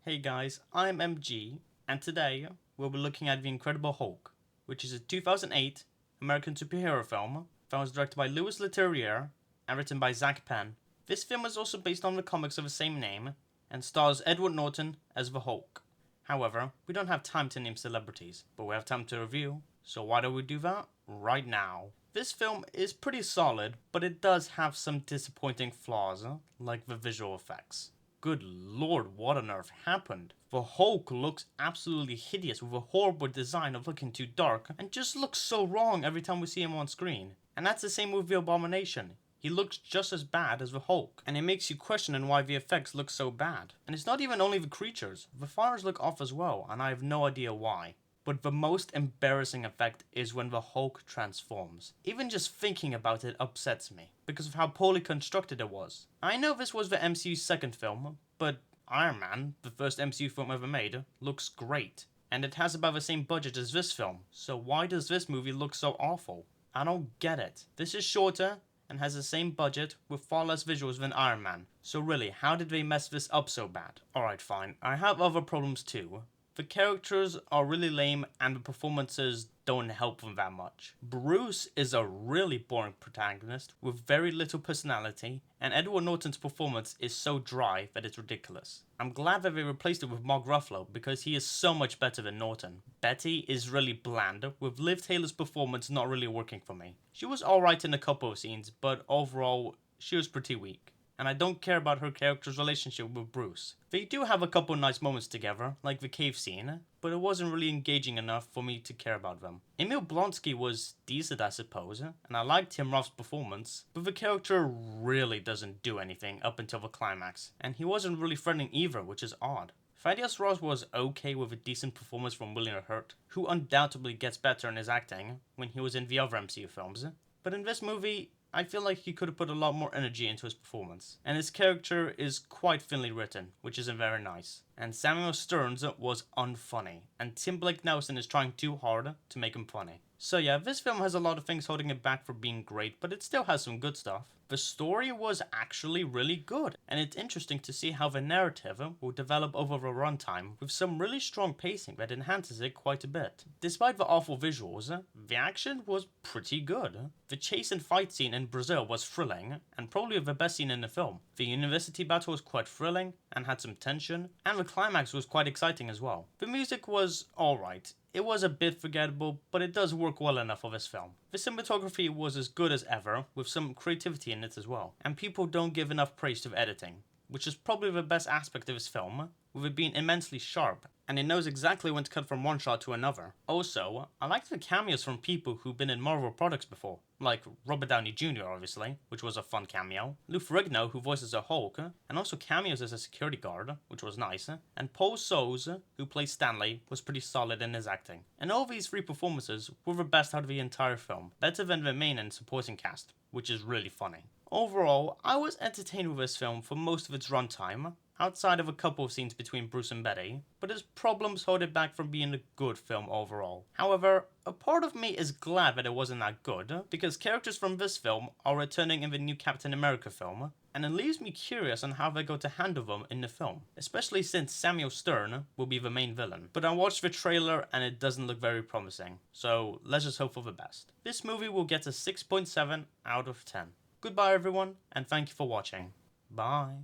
Hey guys, I'm MG, and today we'll be looking at The Incredible Hulk, which is a 2008 American superhero film. The film was directed by Louis Leterrier and written by Zach Penn. This film is also based on the comics of the same name and stars Edward Norton as the Hulk. However, we don't have time to name celebrities, but we have time to review, so why don't we do that right now? This film is pretty solid, but it does have some disappointing flaws, like the visual effects. Good lord, what on earth happened? The Hulk looks absolutely hideous with a horrible design of looking too dark and just looks so wrong every time we see him on screen. And that's the same with the Abomination. He looks just as bad as the Hulk, and it makes you question why the effects look so bad. And it's not even only the creatures, the fires look off as well, and I have no idea why. But the most embarrassing effect is when the Hulk transforms. Even just thinking about it upsets me, because of how poorly constructed it was. I know this was the MCU's second film, but Iron Man, the first MCU film ever made, looks great. And it has about the same budget as this film, so why does this movie look so awful? I don't get it. This is shorter and has the same budget with far less visuals than Iron Man. So really, how did they mess this up so bad? Alright, fine. I have other problems too. The characters are really lame and the performances don't help them that much. Bruce is a really boring protagonist with very little personality, and Edward Norton's performance is so dry that it's ridiculous. I'm glad that they replaced it with Mark Ruffalo because he is so much better than Norton. Betty is really bland, with Liv Tyler's performance not really working for me. She was alright in a couple of scenes, but overall, she was pretty weak. And I don't care about her character's relationship with Bruce. They do have a couple nice moments together, like the cave scene, but it wasn't really engaging enough for me to care about them. Emil Blonsky was decent, I suppose, and I liked Tim Roth's performance, but the character really doesn't do anything up until the climax, and he wasn't really threatening either, which is odd. Thaddeus Ross was okay with a decent performance from William Hurt, who undoubtedly gets better in his acting when he was in the other MCU films, but in this movie, I feel like he could have put a lot more energy into his performance. And his character is quite thinly written, which isn't very nice. And Samuel Stearns was unfunny, and Tim Blake Nelson is trying too hard to make him funny. So yeah, this film has a lot of things holding it back from being great, but it still has some good stuff. The story was actually really good, and it's interesting to see how the narrative will develop over the runtime with some really strong pacing that enhances it quite a bit. Despite the awful visuals, the action was pretty good. The chase and fight scene in Brazil was thrilling, and probably the best scene in the film. The university battle was quite thrilling and had some tension, and the climax was quite exciting as well. The music was alright. It was a bit forgettable, but it does work well enough for this film. The cinematography was as good as ever, with some creativity in it as well. And people don't give enough praise to the editing, which is probably the best aspect of this film, with it being immensely sharp, and it knows exactly when to cut from one shot to another. Also, I liked the cameos from people who've been in Marvel products before, like Robert Downey Jr. obviously, which was a fun cameo, Lou Ferrigno, who voices a Hulk, and also cameos as a security guard, which was nice, and Paul Soles, who plays Stanley, was pretty solid in his acting. And all these three performances were the best out of the entire film, better than the main and supporting cast, which is really funny. Overall, I was entertained with this film for most of its runtime, outside of a couple of scenes between Bruce and Betty, but its problems hold it back from being a good film overall. However, a part of me is glad that it wasn't that good, because characters from this film are returning in the new Captain America film, and it leaves me curious on how they're going to handle them in the film, especially since Samuel Stern will be the main villain. But I watched the trailer and it doesn't look very promising, so let's just hope for the best. This movie will get a 6.7 out of 10. Goodbye everyone, and thank you for watching. Bye.